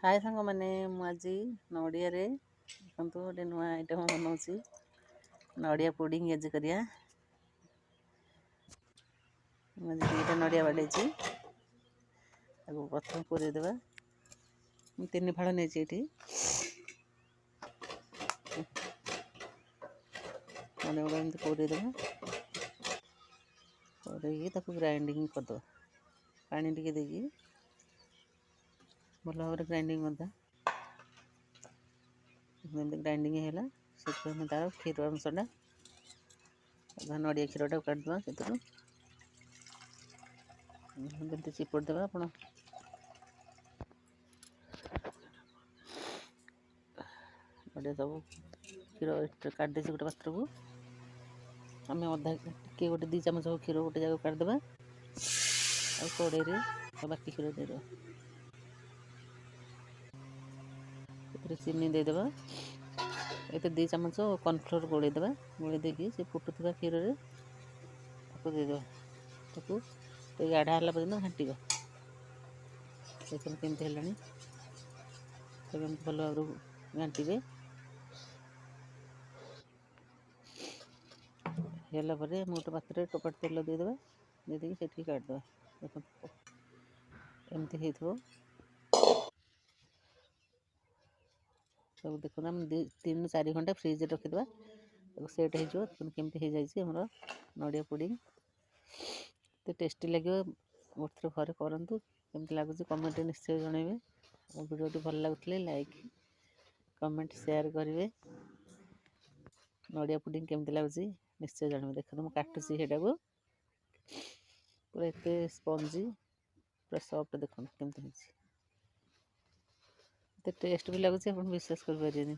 हाय सांग मैंने मुझे नड़िया देखो गोटे नुआ आइटम बनाऊँगी नड़िया पुडिंग आज करिया मुझे दुईटा नड़िया बाड़े प्रथम पूरेदेवा तीन फाड़ नहीं नड़िया गुड़ा एमती पूरेदेवा पूरे ग्राइंडिंग करदे पानी टिके देकी भल भाव ग्राइंडिंग करदा ग्राइंडिंग है से तार क्षीर अंशटा नड़िया क्षीरटा काटिदेवा से चिपुड़ देवा आप नड़िया सब क्षीर काटिदे गोटे पात्र को आम अधा टे गोटे 2 चामच क्षीर गोटे जगह काटिदेवा और कड़े बाकी क्षीर देदेवा चीनी देदेवा ये 2 चामच कॉर्नफ्लोर गोलेदेवा गोले देकी से फुटुवा क्षीर देदेवा गाढ़ा है पर्यटन घाटा देखते केमती है भल भाव घाटे है गोटे पात्र टोपाट तेल देदेवा देदी से काटिदेवा देखो एमती हो सब देखो आम 3-4 घंटा फ्रिज रखीदे सेट होमती हो जाए नड़िया पुडिंग तो टेस्टी लगे गोटे थर घरे करूँ केमती लगुच कमेंट निश्चय जनइबे और वीडियो भल लगुले लाइक कमेंट शेयर करेंगे नड़िया पुडिंग केमती लगुच निश्चय जानवे देखो मुझे काटुची से पूरा एत स्पंजी पूरा सॉफ्ट देखो केमती टेस्ट भी लगुच विश्वास कर।